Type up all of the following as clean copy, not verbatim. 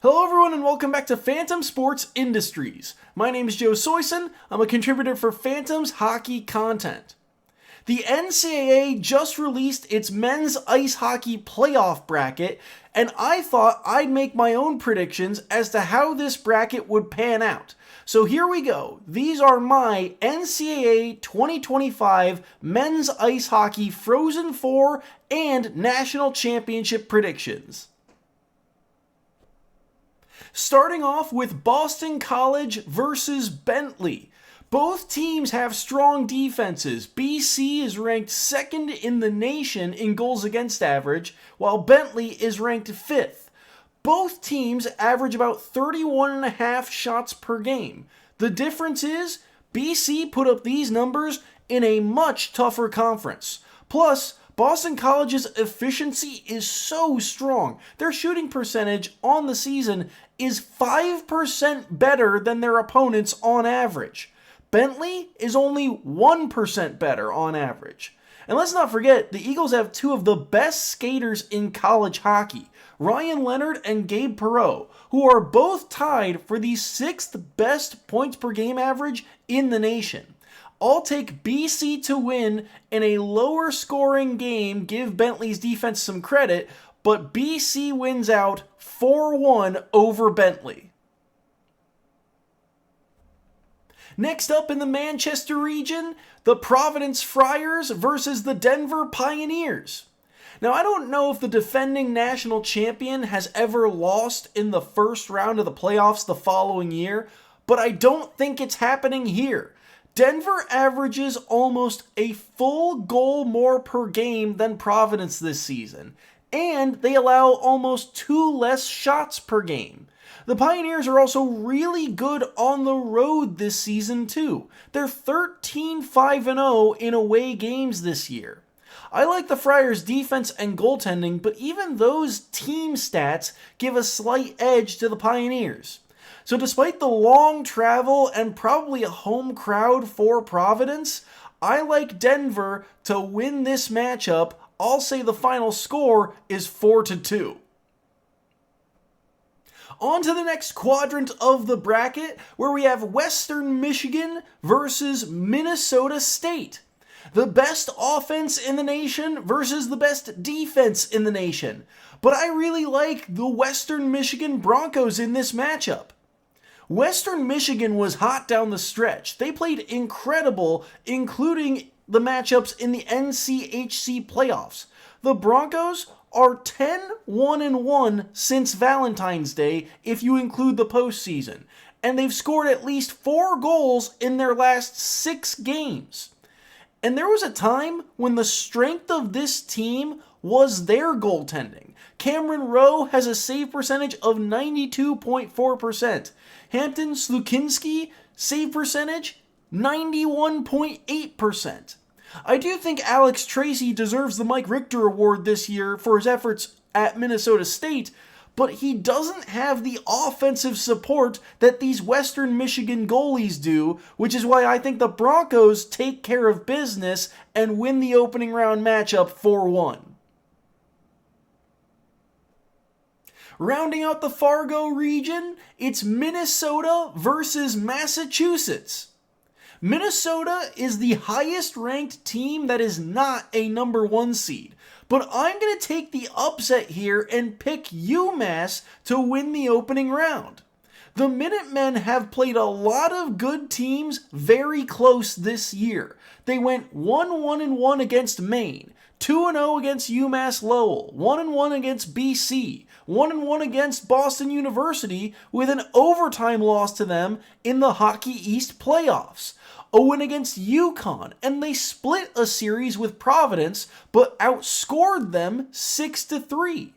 Hello everyone and welcome back to Phantom Sports Industries. My name is Joe Soyson. I'm a contributor for Phantom's hockey content. The NCAA just released its men's ice hockey playoff bracket, and I thought I'd make my own predictions as to how this bracket would pan out. So here we go. These are my NCAA 2025 men's ice hockey Frozen Four and national championship predictions. Starting off with Boston College versus Bentley. Both teams have strong defenses. BC is ranked second in the nation in goals against average, while Bentley is ranked fifth. Both teams average about 31.5 shots per game. The difference is, BC put up these numbers in a much tougher conference. Plus, Boston College's efficiency is so strong. Their shooting percentage on the season is 5% better than their opponents on average. Bentley is only 1% better on average. And let's not forget, the Eagles have two of the best skaters in college hockey, Ryan Leonard and Gabe Perreault, who are both tied for the 6th best points per game average in the nation. I'll take BC to win in a lower scoring game, give Bentley's defense some credit, but BC wins out 4-1 over Bentley. Next up in the Manchester region, the Providence Friars versus the Denver Pioneers. Now, I don't know if the defending national champion has ever lost in the first round of the playoffs the following year, but I don't think it's happening here. Denver averages almost a full goal more per game than Providence this season, and they allow almost 2 less shots per game. The Pioneers are also really good on the road this season too. They're 13-5-0 in away games this year. I like the Friars' defense and goaltending, but even those team stats give a slight edge to the Pioneers. So despite the long travel and probably a home crowd for Providence, I like Denver to win this matchup. I'll say the final score is 4-2. On to the next quadrant of the bracket, where we have Western Michigan versus Minnesota State. The best offense in the nation versus the best defense in the nation. But I really like the Western Michigan Broncos in this matchup. Western Michigan was hot down the stretch. They played incredible, including the matchups in the NCHC playoffs. The Broncos are 10-1-1 since Valentine's Day, if you include the postseason, and they've scored at least 4 goals in their last 6 games. And there was a time when the strength of this team was their goaltending. Cameron Rowe has a save percentage of 92.4%. Hampton Slukinski, save percentage, 91.8%. I do think Alex Tracy deserves the Mike Richter Award this year for his efforts at Minnesota State, but he doesn't have the offensive support that these Western Michigan goalies do, which is why I think the Broncos take care of business and win the opening round matchup 4-1. Rounding out the Fargo region, it's Minnesota versus Massachusetts. Minnesota is the highest ranked team that is not a number 1 seed, but I'm going to take the upset here and pick UMass to win the opening round. The Minutemen have played a lot of good teams very close this year. They went 1-1-1 against Maine, 2-0 against UMass Lowell, 1-1 against BC, 1-1 against Boston University with an overtime loss to them in the Hockey East playoffs, a win against UConn, and they split a series with Providence but outscored them 6-3.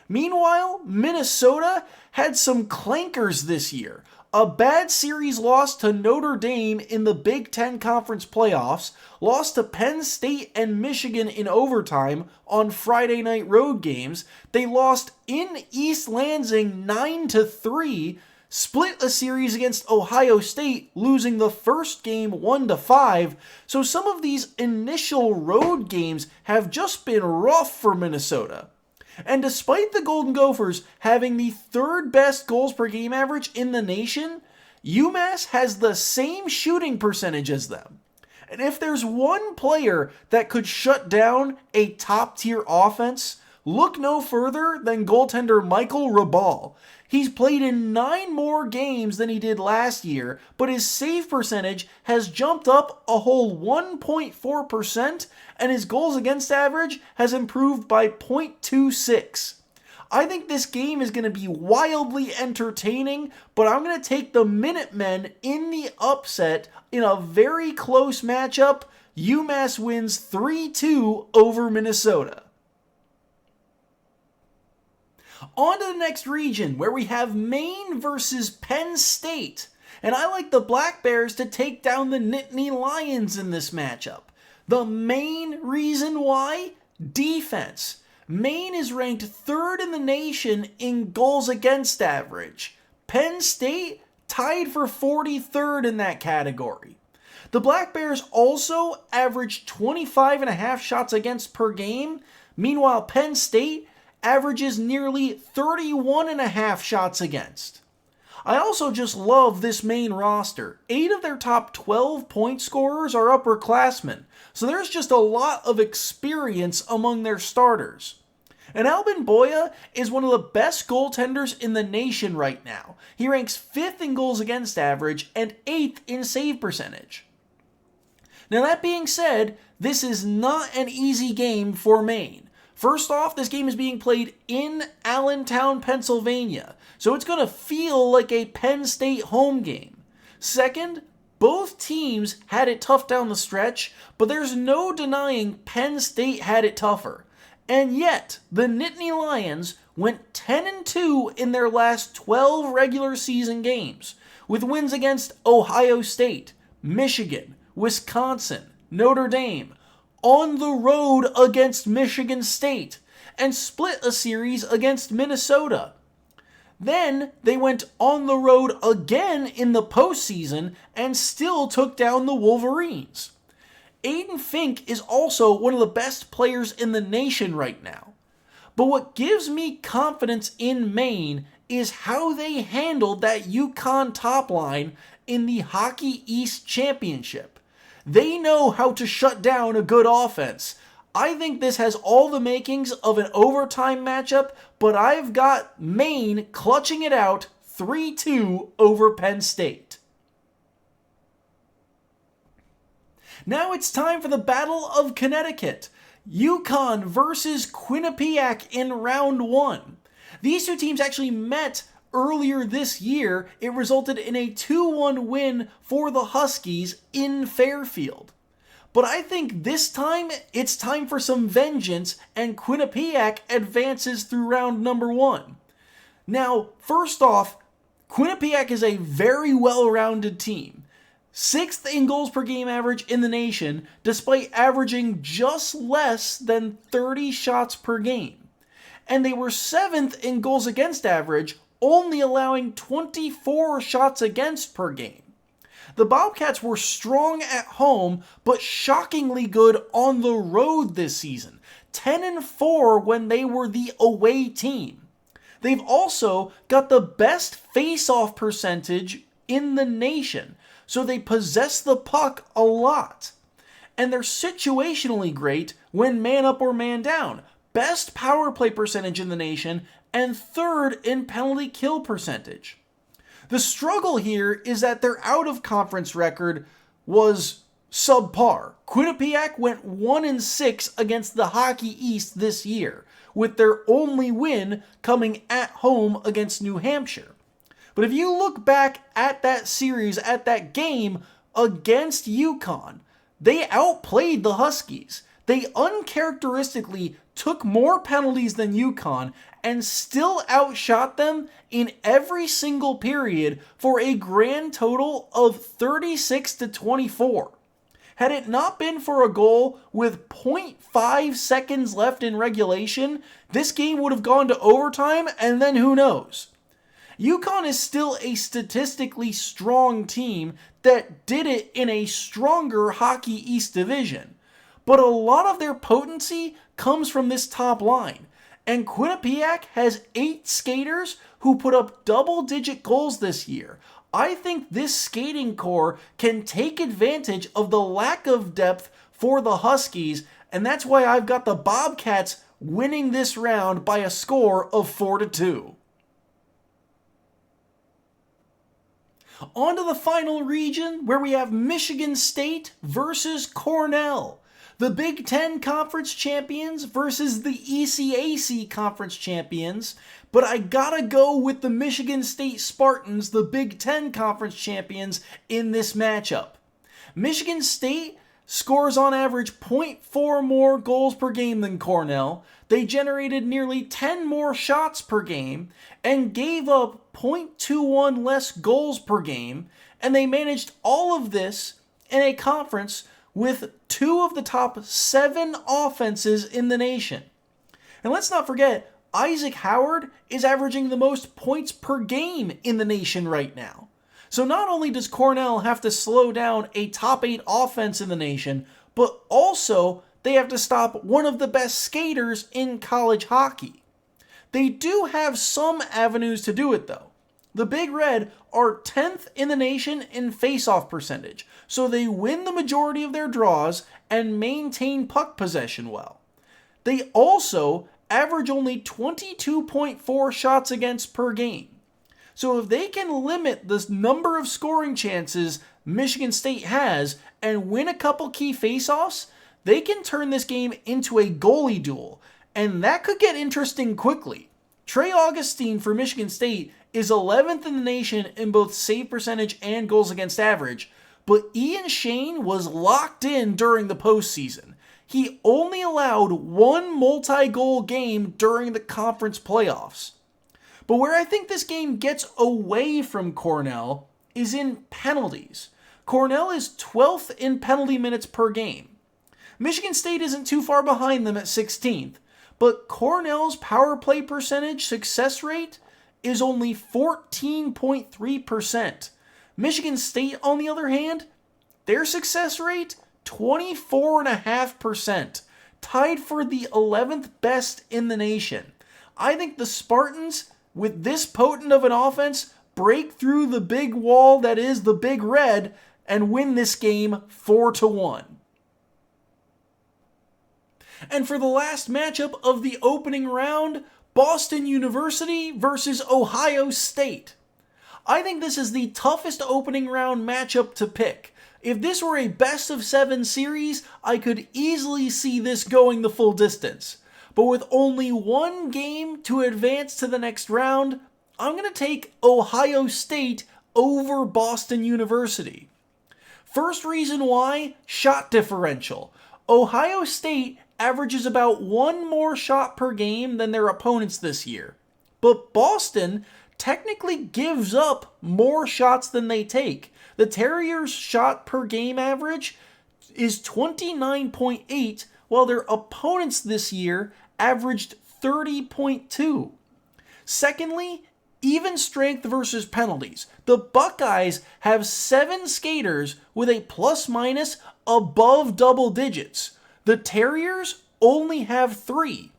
Meanwhile, Minnesota had some clankers this year. A bad series loss to Notre Dame in the Big Ten Conference playoffs, lost to Penn State and Michigan in overtime on Friday night road games. They lost in East Lansing 9-3, split a series against Ohio State, losing the first game 1-5. So some of these initial road games have just been rough for Minnesota. And despite the Golden Gophers having the third best goals per game average in the nation, UMass has the same shooting percentage as them. And if there's one player that could shut down a top-tier offense, look no further than goaltender Michael Rabal. He's played in 9 more games than he did last year, but his save percentage has jumped up a whole 1.4%, and his goals against average has improved by 0.26. I think this game is going to be wildly entertaining, but I'm going to take the Minutemen in the upset in a very close matchup. UMass wins 3-2 over Minnesota. On to the next region, where we have Maine versus Penn State. And I like the Black Bears to take down the Nittany Lions in this matchup. The main reason why? Defense. Maine is ranked 3rd in the nation in goals against average. Penn State tied for 43rd in that category. The Black Bears also average 25.5 shots against per game. Meanwhile, Penn State averages nearly 31.5 shots against. I also just love this Maine roster. 8 of their top 12 point scorers are upperclassmen, so there's just a lot of experience among their starters. And Albin Boya is one of the best goaltenders in the nation right now. He ranks 5th in goals against average and 8th in save percentage. Now that being said, this is not an easy game for Maine. First off, this game is being played in Allentown, Pennsylvania, so it's going to feel like a Penn State home game. Second, both teams had it tough down the stretch, but there's no denying Penn State had it tougher. And yet, the Nittany Lions went 10-2 in their last 12 regular season games, with wins against Ohio State, Michigan, Wisconsin, Notre Dame, on the road against Michigan State, and split a series against Minnesota. Then they went on the road again in the postseason and still took down the Wolverines. Aiden Fink is also one of the best players in the nation right now. But what gives me confidence in Maine is how they handled that UConn top line in the Hockey East Championship. They know how to shut down a good offense. I think this has all the makings of an overtime matchup, but I've got Maine clutching it out 3-2 over Penn State. Now it's time for the Battle of Connecticut. UConn versus Quinnipiac in round 1. These two teams actually met earlier this year. It resulted in a 2-1 win for the Huskies in Fairfield. But I think this time, it's time for some vengeance, and Quinnipiac advances through round number 1. Now, first off, Quinnipiac is a very well-rounded team. 6th in goals per game average in the nation, despite averaging just less than 30 shots per game. And they were 7th in goals against average, only allowing 24 shots against per game. The Bobcats were strong at home, but shockingly good on the road this season. 10-4 when they were the away team. They've also got the best face-off percentage in the nation, so they possess the puck a lot. And they're situationally great when man up or man down. Best power play percentage in the nation, and 3rd in penalty kill percentage. The struggle here is that their out-of-conference record was subpar. Quinnipiac went 1-6 against the Hockey East this year, with their only win coming at home against New Hampshire. But if you look back at that series, at that game against UConn, they outplayed the Huskies. They uncharacteristically took more penalties than UConn and still outshot them in every single period for a grand total of 36-24. Had it not been for a goal with 0.5 seconds left in regulation, this game would have gone to overtime, and then who knows? UConn is still a statistically strong team that did it in a stronger Hockey East division. But a lot of their potency comes from this top line. And Quinnipiac has 8 skaters who put up double-digit goals this year. I think this skating core can take advantage of the lack of depth for the Huskies, and that's why I've got the Bobcats winning this round by a score of 4-2. On to the final region, where we have Michigan State versus Cornell. The Big Ten Conference champions versus the ECAC Conference champions. But I gotta go with the Michigan State Spartans, the Big Ten Conference champions, in this matchup. Michigan State scores on average 0.4 more goals per game than Cornell. They generated nearly 10 more shots per game and gave up 0.21 less goals per game, and they managed all of this in a conference with 2 of the top 7 offenses in the nation. And let's not forget, Isaac Howard is averaging the most points per game in the nation right now. So not only does Cornell have to slow down a top 8 offense in the nation, but also they have to stop one of the best skaters in college hockey. They do have some avenues to do it though. The Big Red are 10th in the nation in face-off percentage, so they win the majority of their draws and maintain puck possession well. They also average only 22.4 shots against per game. So if they can limit the number of scoring chances Michigan State has and win a couple key face-offs, they can turn this game into a goalie duel, and that could get interesting quickly. Trey Augustine for Michigan State is 11th in the nation in both save percentage and goals against average, but Ian Shane was locked in during the postseason. He only allowed 1 multi-goal game during the conference playoffs. But where I think this game gets away from Cornell is in penalties. Cornell is 12th in penalty minutes per game. Michigan State isn't too far behind them at 16th, but Cornell's power play percentage success rate is only 14.3%. Michigan State, on the other hand, their success rate, 24.5%, tied for the 11th best in the nation. I think the Spartans, with this potent of an offense, break through the big wall that is the Big Red and win this game 4-1. And for the last matchup of the opening round, Boston University versus Ohio State. I think this is the toughest opening round matchup to pick. If this were a best of 7 series, I could easily see this going the full distance. But with only 1 game to advance to the next round, I'm going to take Ohio State over Boston University. First reason why, shot differential. Ohio State averages about 1 more shot per game than their opponents this year. But Boston technically gives up more shots than they take. The Terriers' shot per game average is 29.8, while their opponents this year averaged 30.2. Secondly, even strength versus penalties. The Buckeyes have 7 skaters with a plus-minus above double digits. The Terriers only have 3.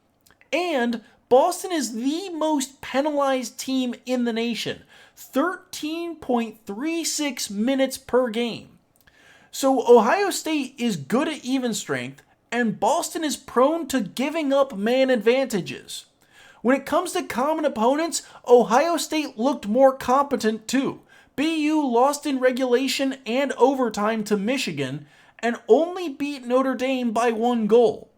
And Boston is the most penalized team in the nation. 13.36 minutes per game. So Ohio State is good at even strength, and Boston is prone to giving up man advantages. When it comes to common opponents, Ohio State looked more competent too. BU lost in regulation and overtime to Michigan, and only beat Notre Dame by 1 goal.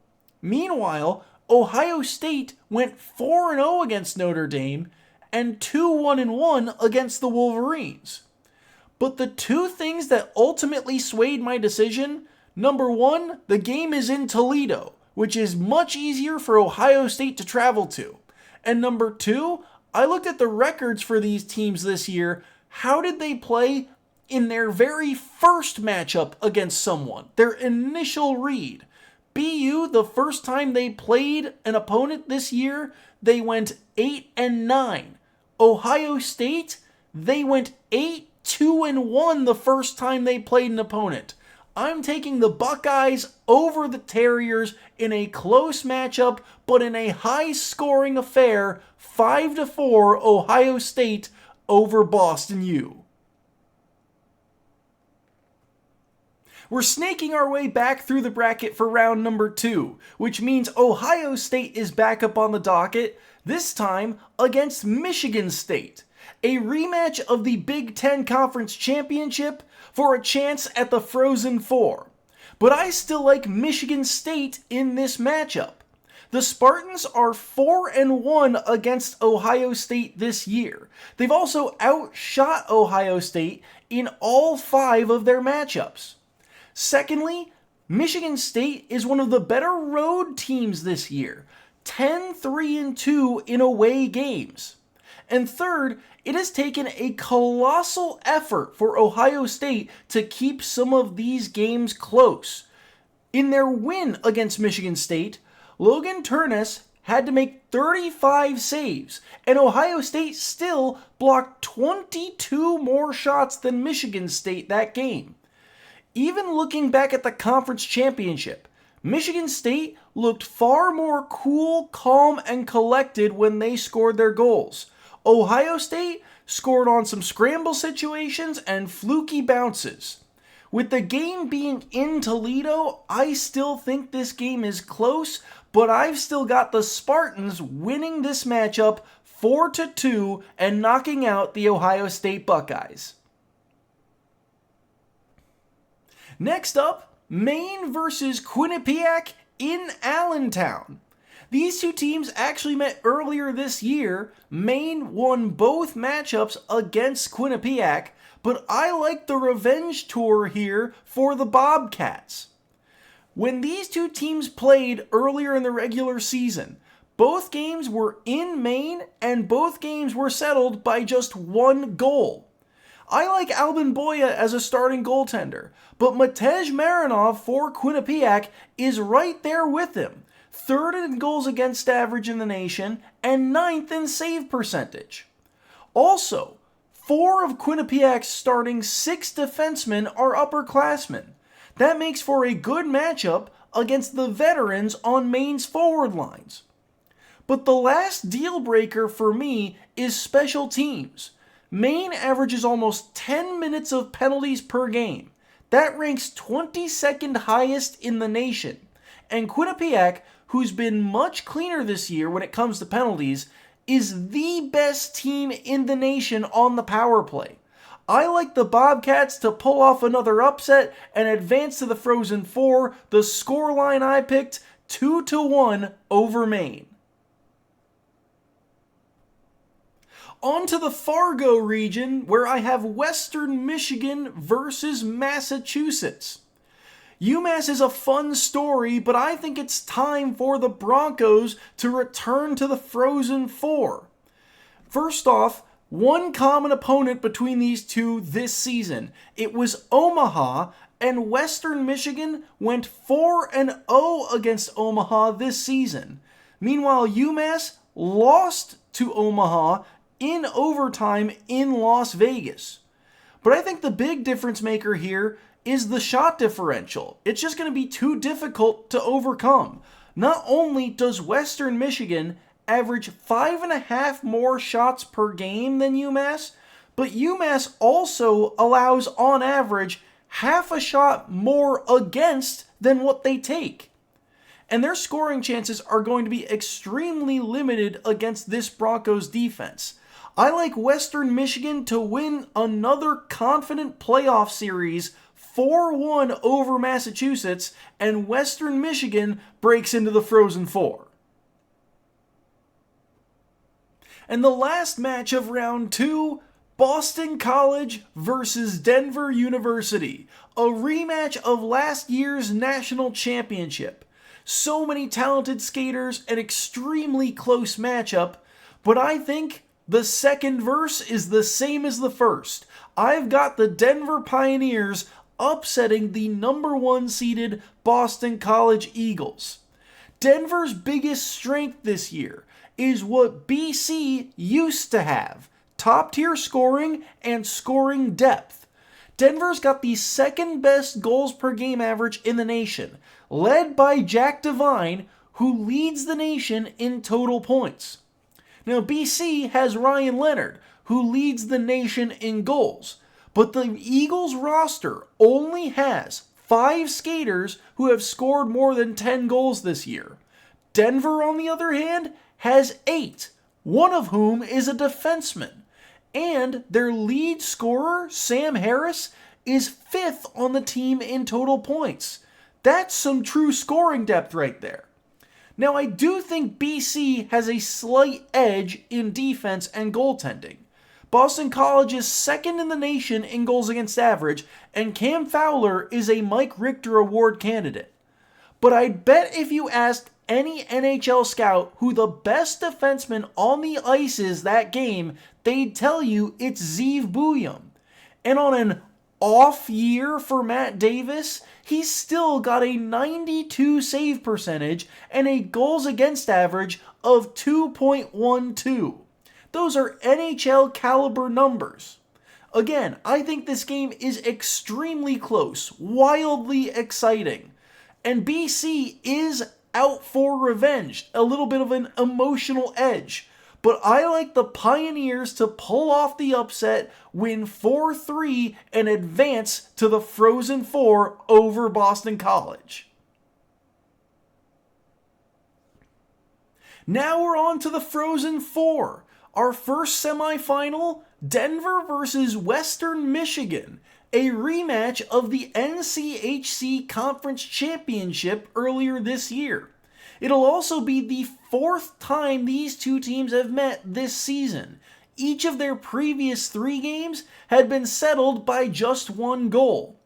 Meanwhile, Ohio State went 4-0 against Notre Dame and 2-1-1 against the Wolverines. But the 2 things that ultimately swayed my decision, number 1, the game is in Toledo, which is much easier for Ohio State to travel to. And number 2, I looked at the records for these teams this year. How did they play in their very first matchup against someone, their initial read? BU, the first time they played an opponent this year, they went 8-9. Ohio State, they went 8-2-1 the first time they played an opponent. I'm taking the Buckeyes over the Terriers in a close matchup, but in a high-scoring affair, 5-4 Ohio State over Boston U. We're snaking our way back through the bracket for round number 2, which means Ohio State is back up on the docket, this time against Michigan State. A rematch of the Big Ten Conference Championship for a chance at the Frozen Four. But I still like Michigan State in this matchup. The Spartans are 4-1 against Ohio State this year. They've also outshot Ohio State in all 5 of their matchups. Secondly, Michigan State is one of the better road teams this year, 10-3-2 in away games. And third, it has taken a colossal effort for Ohio State to keep some of these games close. In their win against Michigan State, Logan Turness had to make 35 saves, and Ohio State still blocked 22 more shots than Michigan State that game. Even looking back at the conference championship, Michigan State looked far more cool, calm, and collected when they scored their goals. Ohio State scored on some scramble situations and fluky bounces. With the game being in Toledo, I still think this game is close, but I've still got the Spartans winning this matchup 4-2 and knocking out the Ohio State Buckeyes. Next up, Maine versus Quinnipiac in Allentown. These two teams actually met earlier this year. Maine won both matchups against Quinnipiac, but I like the revenge tour here for the Bobcats. When these two teams played earlier in the regular season, both games were in Maine and both games were settled by just 1 goal. I like Albin Boya as a starting goaltender, but Matej Marinov for Quinnipiac is right there with him, 3rd in goals against average in the nation and 9th in save percentage. Also, 4 of Quinnipiac's starting 6 defensemen are upperclassmen. That makes for a good matchup against the veterans on Maine's forward lines. But the last deal breaker for me is special teams. Maine averages almost 10 minutes of penalties per game. That ranks 22nd highest in the nation. And Quinnipiac, who's been much cleaner this year when it comes to penalties, is the best team in the nation on the power play. I like the Bobcats to pull off another upset and advance to the Frozen Four. The scoreline I picked, 2-1 over Maine. On to the Fargo region, where I have Western Michigan versus Massachusetts. UMass is a fun story, but I think it's time for the Broncos to return to the Frozen Four. First off, one common opponent between these two this season. It was Omaha, and Western Michigan went 4-0 against Omaha this season. Meanwhile, UMass lost to Omaha in overtime in Las Vegas. But I think the big difference maker here is the shot differential. It's just going to be too difficult to overcome. Not only does Western Michigan average 5.5 more shots per game than UMass, but UMass also allows on average half a shot more against than what they take. And their scoring chances are going to be extremely limited against this Broncos defense. I like Western Michigan to win another confident playoff series 4-1 over Massachusetts, and Western Michigan breaks into the Frozen Four. And the last match of round 2, Boston College versus Denver University, a rematch of last year's national championship. So many talented skaters, an extremely close matchup, but I think the second verse is the same as the first. I've got the Denver Pioneers upsetting the number 1 seeded Boston College Eagles. Denver's biggest strength this year is what BC used to have: top-tier scoring and scoring depth. Denver's got the second best goals per game average in the nation, led by Jack Devine, who leads the nation in total points. Now, BC has Ryan Leonard, who leads the nation in goals, but the Eagles roster only has 5 skaters who have scored more than 10 goals this year. Denver, on the other hand, has 8, one of whom is a defenseman. And their lead scorer, Sam Harris, is 5th on the team in total points. That's some true scoring depth right there. Now, I do think BC has a slight edge in defense and goaltending. Boston College is second in the nation in goals against average, and Cam Fowler is a Mike Richter Award candidate. But I'd bet if you asked any NHL scout who the best defenseman on the ice is that game, they'd tell you it's Zeev Buium. And on an off year for Matt Davis, he's still got a 92 save percentage and a goals against average of 2.12. Those are NHL caliber numbers. Again, I think this game is extremely close, wildly exciting. And BC is out for revenge, a little bit of an emotional edge. But I like the Pioneers to pull off the upset, win 4-3, and advance to the Frozen Four over Boston College. Now we're on to the Frozen Four. Our first semifinal, Denver versus Western Michigan, a rematch of the NCHC Conference Championship earlier this year. It'll also be the 4th time these two teams have met this season. Each of their previous 3 games had been settled by just 1 goal.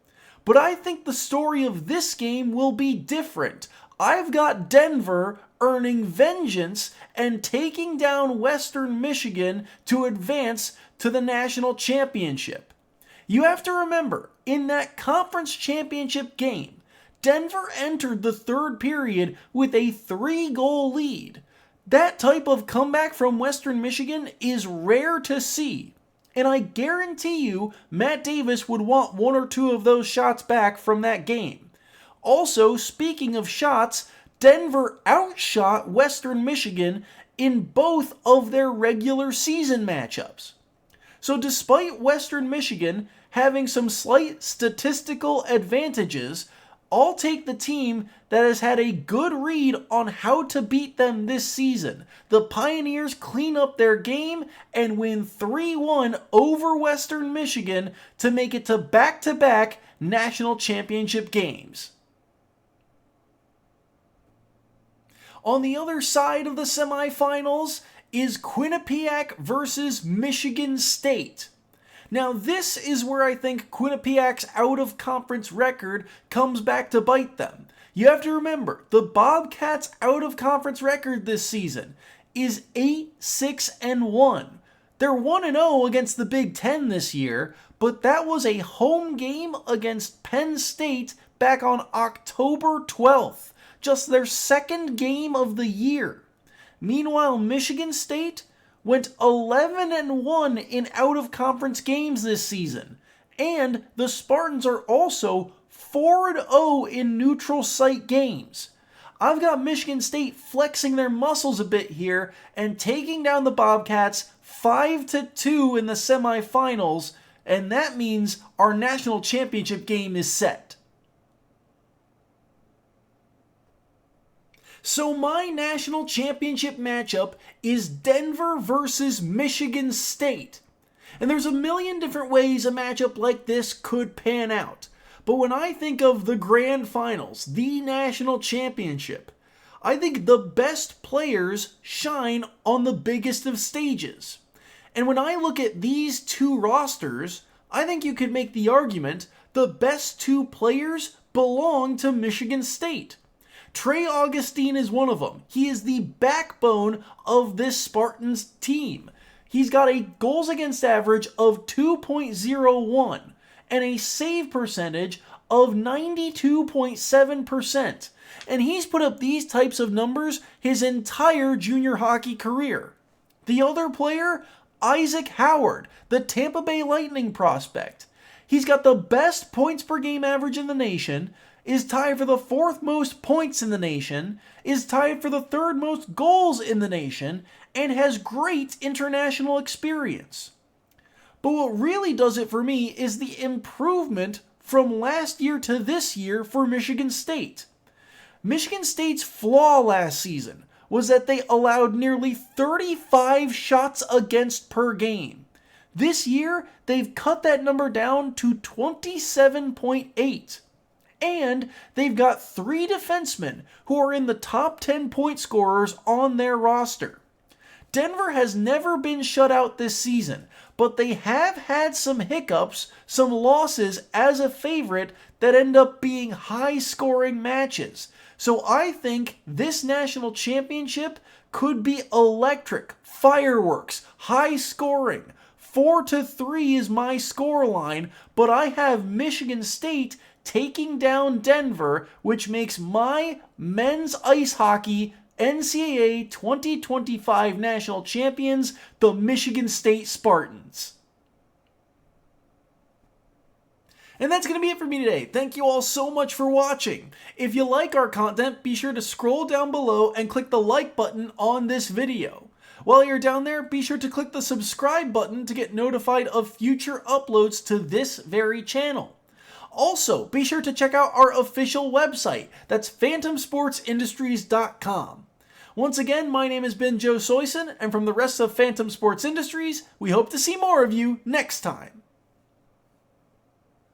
But I think the story of this game will be different. I've got Denver earning vengeance and taking down Western Michigan to advance to the national championship. You have to remember, in that conference championship game, Denver entered the 3rd period with a 3-goal lead. That type of comeback from Western Michigan is rare to see. And I guarantee you, Matt Davis would want 1 or 2 of those shots back from that game. Also, speaking of shots, Denver outshot Western Michigan in both of their regular season matchups. So despite Western Michigan having some slight statistical advantages, I'll take the team that has had a good read on how to beat them this season. The Pioneers clean up their game and win 3-1 over Western Michigan to make it to back-to-back national championship games. On the other side of the semifinals is Quinnipiac versus Michigan State. Now this is where I think Quinnipiac's out-of-conference record comes back to bite them. You have to remember, the Bobcats' out-of-conference record this season is 8-6-1. They're 1-0 against the Big Ten this year, but that was a home game against Penn State back on October 12th. Just their 2nd game of the year. Meanwhile, Michigan State went 11-1 in out-of-conference games this season. And the Spartans are also 4-0 in neutral site games. I've got Michigan State flexing their muscles a bit here and taking down the Bobcats 5-2 in the semifinals, and that means our national championship game is set. So my national championship matchup is Denver versus Michigan State. And there's a million different ways a matchup like this could pan out. But when I think of the grand finals, the national championship, I think the best players shine on the biggest of stages. And when I look at these 2 rosters, I think you could make the argument the best 2 players belong to Michigan State. Trey Augustine is one of them. He is the backbone of this Spartans team. He's got a goals against average of 2.01 and a save percentage of 92.7%. And he's put up these types of numbers his entire junior hockey career. The other player, Isaac Howard, the Tampa Bay Lightning prospect. He's got the best points per game average in the nation, is tied for the 4th most points in the nation, is tied for the 3rd most goals in the nation, and has great international experience. But what really does it for me is the improvement from last year to this year for Michigan State. Michigan State's flaw last season was that they allowed nearly 35 shots against per game. This year, they've cut that number down to 27.8. And they've got 3 defensemen who are in the top 10 point scorers on their roster. Denver has never been shut out this season, but they have had some hiccups, some losses as a favorite that end up being high-scoring matches. So I think this national championship could be electric, fireworks, high-scoring. 4-3 is my scoreline, but I have Michigan State taking down Denver, which makes my men's ice hockey NCAA 2025 national champions the Michigan State Spartans. And that's going to be it for me today. Thank you all so much for watching. If you like our content, be sure to scroll down below and click the like button on this video. While you're down there, be sure to click the subscribe button to get notified of future uploads to this very channel. Also, be sure to check out our official website. That's phantomsportsindustries.com. Once again, my name has been Joe Soyson, and from the rest of Phantom Sports Industries, we hope to see more of you next time.